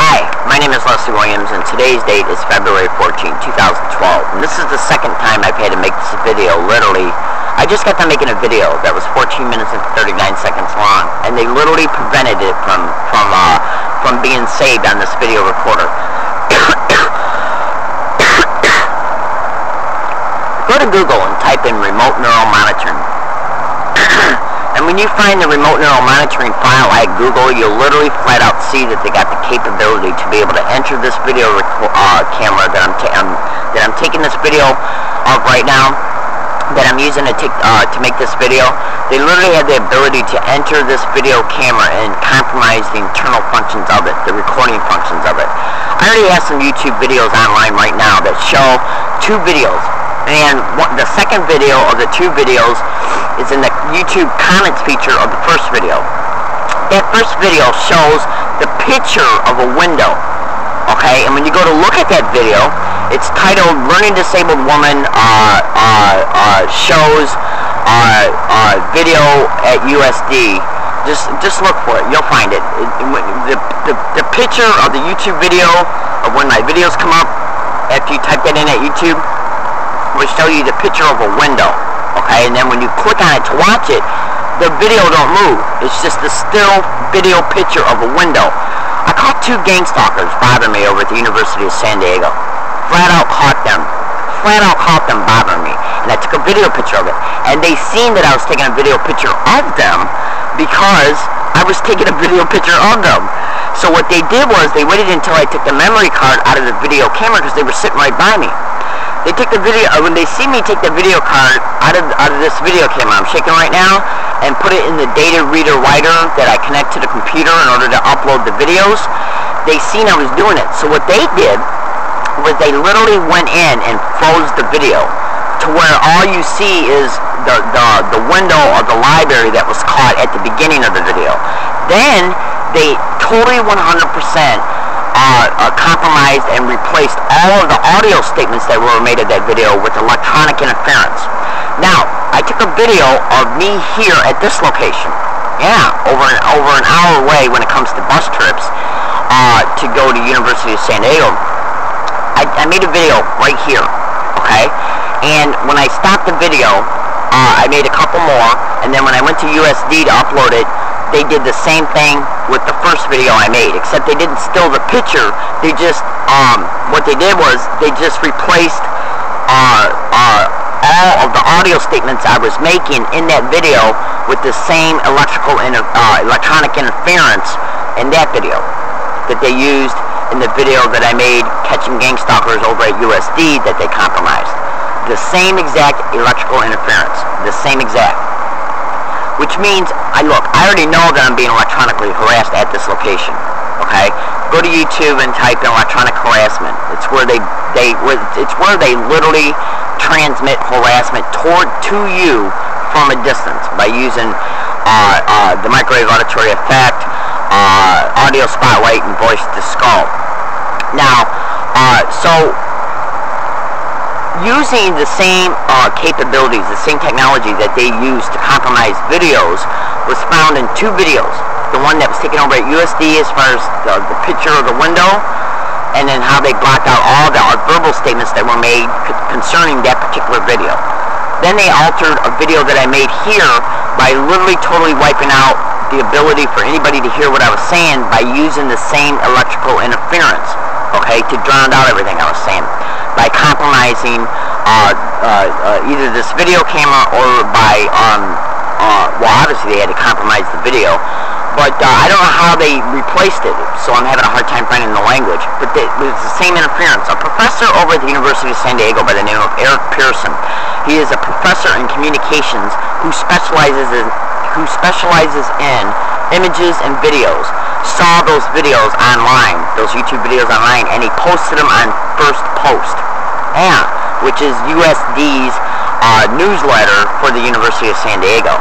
Hi, my name is Leslie Williams, and today's date is February 14, 2012. And this is the second time I've had to make this video. Literally, I just got done making a video that was 14 minutes and 39 seconds long, and they literally prevented it from being saved on this video recorder. Go to Google and type in remote neural monitoring. And when you find the remote neural monitoring file at Google, you'll literally flat out see that they got the capability to be able to enter this video camera that I'm taking this video of right now, that I'm using to make this video. They literally have the ability to enter this video camera and compromise the internal functions of it, the recording functions of it. I already have some YouTube videos online right now that show two videos. And the second video of the two videos is in the YouTube comments feature of the first video. That first video shows the picture of a window, okay? And when you go to look at that video, it's titled "Learning Disabled Woman Shows Video at USD." Just look for it. You'll find it. The picture of the YouTube video of when my videos come up, after you type that in at YouTube, will show you the picture of a window, okay? And then when you click on it to watch it, the video don't move. It's just a still video picture of a window. I caught two gang stalkers bothering me over at the University of San Diego. Flat out caught them bothering me. And I took a video picture of it. And they seen that I was taking a video picture of them because I was taking a video picture of them. So what they did was they waited until I took the memory card out of the video camera because they were sitting right by me. They take the video, when they see me take the video card out of this video camera I'm shaking right now, and put it in the data reader writer that I connect to the computer in order to upload the videos, they seen I was doing it. So what they did was they literally went in and froze the video to where all you see is the window of the library that was caught at the beginning of the video. Then they totally 100% compromised and replaced all of the audio statements that were made of that video with electronic interference. Now, I took a video of me here at this location. Yeah, over an hour away when it comes to bus trips to go to University of San Diego. I made a video right here, okay? And when I stopped the video, I made a couple more, and then when I went to USD to upload it, they did the same thing with the first video I made, except they didn't still the picture. They just, what they did was they just replaced all of the audio statements I was making in that video with the same electronic interference in that video that they used in the video that I made catching gang stalkers over at USD that they compromised. The same exact electrical interference, the same exact. Which means, I already know that I'm being electronically harassed at this location, okay? Go to YouTube and type in electronic harassment. It's where they literally transmit harassment to you from a distance by using the microwave auditory effect, audio spotlight, and voice to skull. Now, so using the same capabilities, the same technology that they use to compromise videos was found in two videos. The one that was taken over at USD as far as the picture of the window, and then how they blocked out all the verbal statements that were made concerning that particular video. Then they altered a video that I made here by literally totally wiping out the ability for anybody to hear what I was saying by using the same electrical interference, okay, to drown out everything I was saying, by compromising either this video camera or by, well, obviously they had to compromise the video, but I don't know how they replaced it, so I'm having a hard time finding the language, but it was the same interference. A professor over at the University of San Diego by the name of Eric Pearson, he is a professor in communications who specializes in images and videos, saw those videos online, those YouTube videos online, and he posted them on First Post, which is USD's newsletter for the University of San Diego.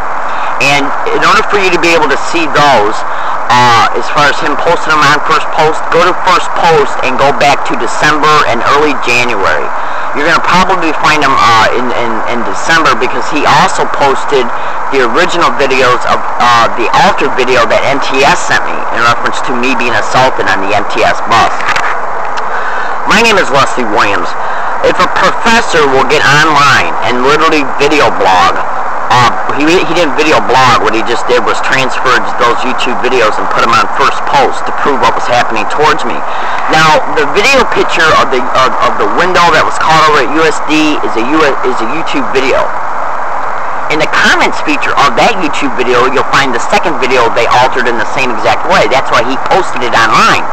And in order for you to be able to see those, as far as him posting them on First Post, go to First Post and go back to December and early January. You're going to probably find him in December, because he also posted the original videos of the altered video that MTS sent me in reference to me being assaulted on the MTS bus. My name is Leslie Williams. If a professor will get online and literally video blog, he didn't video blog. What he just did was transferred those YouTube videos and put them on first post to prove what was happening towards me. Now, the video picture of the window that was caught over at USD is a YouTube video. In the comments feature of that YouTube video, you'll find the second video they altered in the same exact way. That's why he posted it online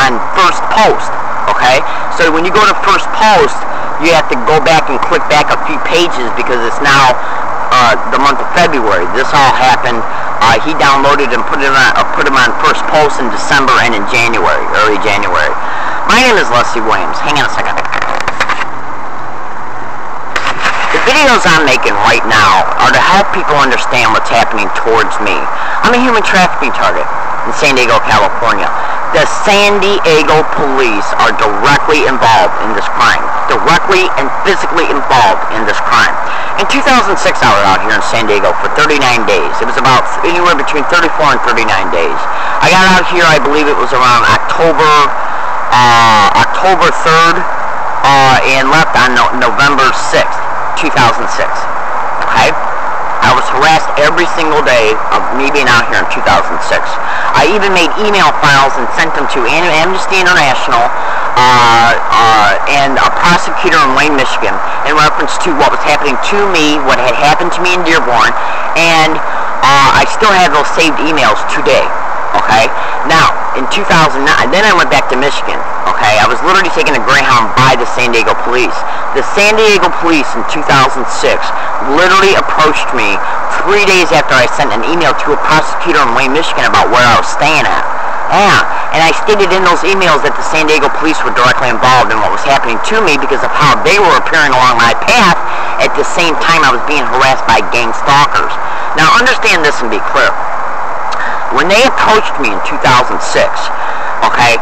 on first post. Okay, so when you go to first post, you have to go back and click back a few pages, because it's now the month of February. This all happened. He downloaded and put him on first post in December and in January, early January. My name is Leslie Williams. Hang on a second. The videos I'm making right now are to help people understand what's happening towards me. I'm a human trafficking target in San Diego, California. The San Diego police are directly involved in this crime. Directly and physically involved in this crime. In 2006, I was out here in San Diego for 39 days. It was about anywhere between 34 and 39 days. I got out here, I believe it was around October 3rd, and left on November 6th, 2006. Okay? I was harassed every single day of me being out here in 2006. I even made email files and sent them to Amnesty International and a prosecutor in Wayne, Michigan, in reference to what was happening to me, what had happened to me in Dearborn, and I still have those saved emails today. Okay? Now, in 2009, then I went back to Michigan. Okay? I was literally taken a Greyhound by the San Diego police. The San Diego police in 2006 literally approached me 3 days after I sent an email to a prosecutor in Wayne, Michigan about where I was staying at. Yeah, and I stated in those emails that the San Diego police were directly involved in what was happening to me because of how they were appearing along my path at the same time I was being harassed by gang stalkers. Now, understand this and be clear. When they approached me in 2006, okay,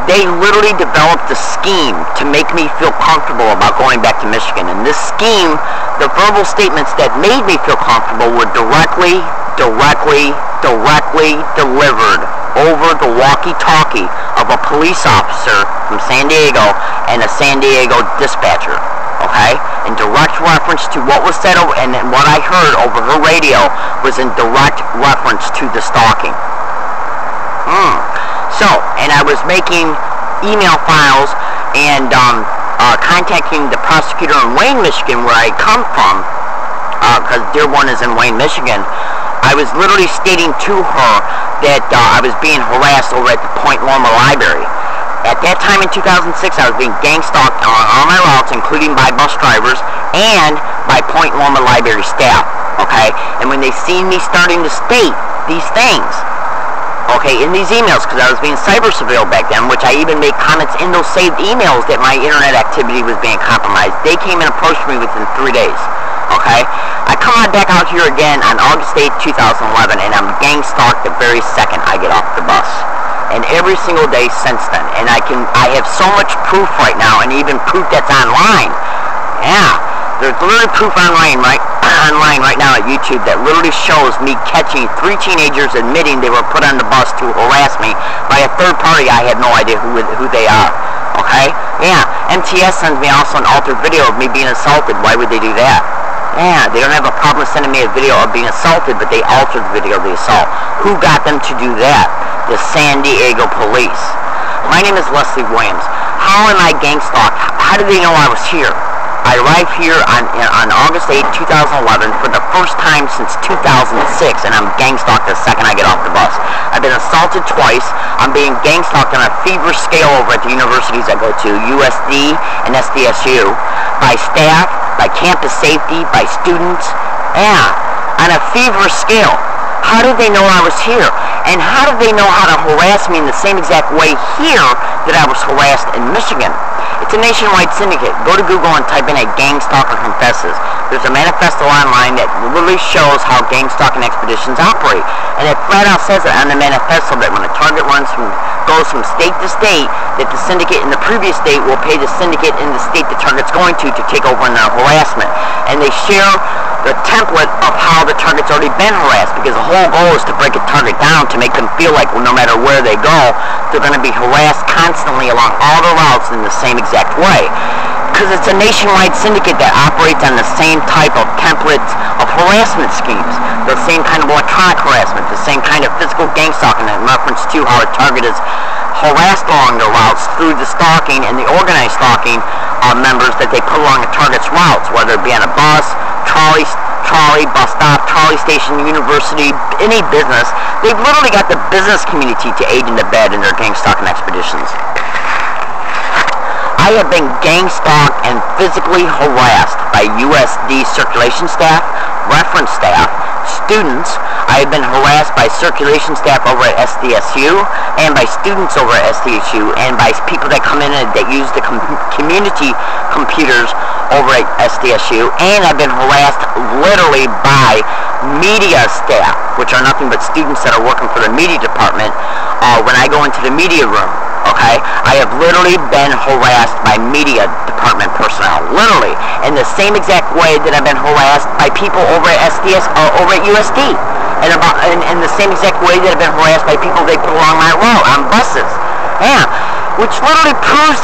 they literally developed a scheme to make me feel comfortable about going back to Michigan. And this scheme, the verbal statements that made me feel comfortable were directly delivered over the walkie-talkie of a police officer from San Diego and a San Diego dispatcher. Okay? In direct reference to what was said over, and what I heard over her radio was in direct reference to the stalking. So, and I was making email files and contacting the prosecutor in Wayne, Michigan, where I come from, because Dearborn is in Wayne, Michigan. I was literally stating to her that I was being harassed over at the Point Loma Library. At that time in 2006, I was being gang stalked on all my routes, including by bus drivers and by Point Loma Library staff. Okay? And when they seen me starting to state these things, okay, in these emails, because I was being cyber surveilled back then, which I even made comments in those saved emails that my internet activity was being compromised, they came and approached me within 3 days. Okay? I come on back out here again on August 8th, 2011, and I'm gang stalked the very second I get off the bus. And every single day since then. And I have so much proof right now, and even proof that's online. Yeah. There's literally proof online right now at YouTube that literally shows me catching 3 teenagers admitting they were put on the bus to harass me by a third party. I have no idea who they are. Okay? Yeah. MTS sends me also an altered video of me being assaulted. Why would they do that? Yeah, they don't have a problem sending me a video of being assaulted, but they altered the video of the assault. Who got them to do that? The San Diego police. My name is Leslie Williams. How am I gang stalked? How did they know I was here? I arrived here on August 8, 2011 for the first time since 2006, and I'm gang stalked the second I get off the bus. I've been assaulted twice. I'm being gang stalked on a feverish scale over at the universities I go to, USD and SDSU, by staff, by campus safety, by students. Yeah, on a feverish scale. How did they know I was here? And how did they know how to harass me in the same exact way here that I was harassed in Michigan? It's a nationwide syndicate. Go to Google and type in a gang stalker confesses. There's a manifesto online that literally shows how gang stalking expeditions operate. And it flat out says it on the manifesto that when a target runs from goes from state to state, that the syndicate in the previous state will pay the syndicate in the state the target's going to take over in their harassment. And they share the template of how the target's already been harassed, because the whole goal is to break a target down to make them feel like, well, no matter where they go, they're going to be harassed constantly along all the routes in the same exact way. Because it's a nationwide syndicate that operates on the same type of templates of harassment schemes, the same kind of electronic harassment, the same kind of physical gang stalking in reference to how a target is harassed along the routes through the stalking and the organized stalking members that they put along a target's routes, whether it be on a bus, trolley, bus stop, trolley station, university, any business. They've literally got the business community to aid and abet in their gang stalking expeditions. I have been gang stalked and physically harassed by USD circulation staff, reference staff, students. I have been harassed by circulation staff over at SDSU and by students over at SDSU and by people that come in and that use the community computers over at SDSU, and I've been harassed literally by media staff, which are nothing but students that are working for the media department when I go into the media room. Okay, I have literally been harassed by media department personnel, literally, in the same exact way that I've been harassed by people over at over at USD, and in the same exact way that I've been harassed by people they put along my route on buses. Yeah, which literally proves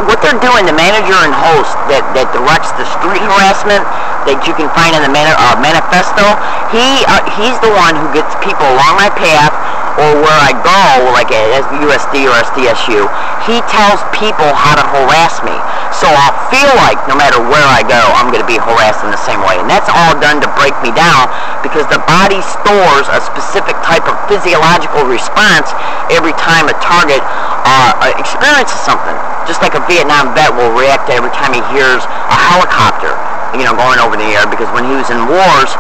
what they're doing. The manager and host that directs the street harassment that you can find in the manifesto, he's the one who gets people along my path, or where I go, like at USD or SDSU, he tells people how to harass me. So I'll feel like no matter where I go, I'm going to be harassed in the same way. And that's all done to break me down, because the body stores a specific type of physiological response every time a target experiences something. Just like a Vietnam vet will react every time he hears a helicopter, going over the air, because when he was in wars,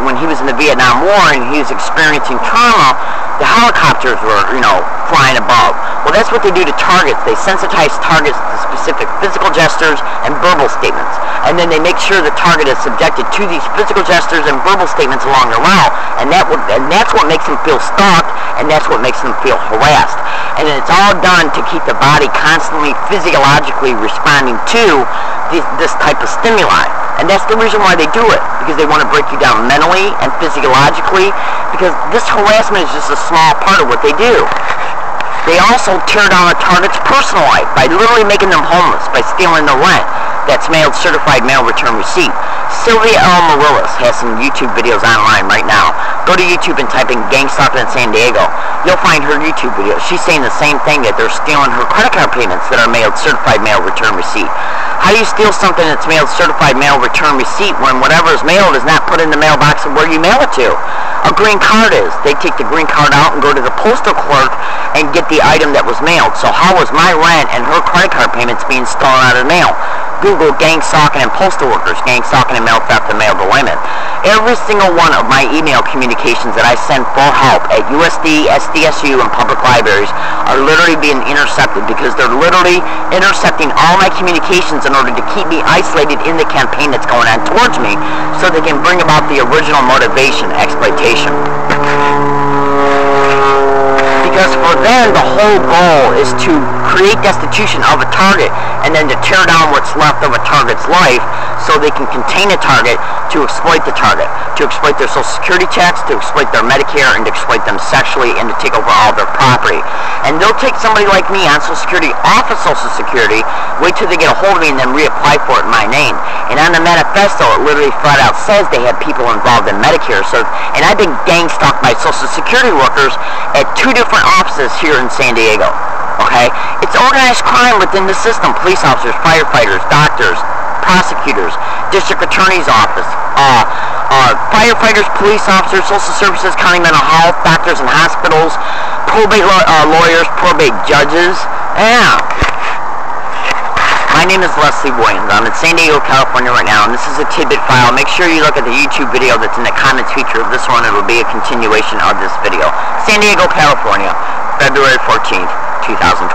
when he was in the Vietnam War and he was experiencing trauma, the helicopters were, flying above. Well, that's what they do to targets. They sensitize targets to specific physical gestures and verbal statements. And then they make sure the target is subjected to these physical gestures and verbal statements along the route. And that's what makes them feel stalked, and that's what makes them feel harassed. And it's all done to keep the body constantly physiologically responding to this type of stimuli. And that's the reason why they do it, because they want to break you down mentally and physiologically, because this harassment is just a small part of what they do. They also tear down a target's personal life by literally making them homeless, by stealing the rent that's mailed certified mail return receipt. Sylvia L. Marillis has some YouTube videos online right now. Go to YouTube and type in GangStalked in San Diego. You'll find her YouTube video. She's saying the same thing, that they're stealing her credit card payments that are mailed certified mail return receipt. How do you steal something that's mailed certified mail return receipt when whatever is mailed is not put in the mailbox of where you mail it to? A green card is. They take the green card out and go to the postal clerk and get the item that was mailed. So how was my rent and her credit card payments being stolen out of the mail? Google gang stalking and postal workers, gang stalking and mail theft and mail delignment. Every single one of my email communications that I send for help at USD, SDSU, and public libraries are literally being intercepted, because they're literally intercepting all my communications in order to keep me isolated in the campaign that's going on towards me, so they can bring about the original motivation, exploitation. Because for them, the whole goal is to create destitution of a target, and then to tear down what's left of a target's life, so they can contain a target to exploit the target, to exploit their Social Security checks, to exploit their Medicare, and to exploit them sexually, and to take over all their property. And they'll take somebody like me on Social Security off of Social Security, wait till they get a hold of me, and then reapply for it in my name. And on the manifesto, it literally flat out says they have people involved in Medicare. And I've been gang stalked by Social Security workers at 2 different offices here in San Diego. Okay? It's organized crime within the system. Police officers, firefighters, doctors, prosecutors, district attorney's office, firefighters, police officers, social services, county mental health, doctors and hospitals, probate lawyers, probate judges. Yeah. My name is Leslie Williams. I'm in San Diego, California right now, and this is a tidbit file. Make sure you look at the YouTube video that's in the comments feature of this one. It will be a continuation of this video. San Diego, California, February 14th, 2012.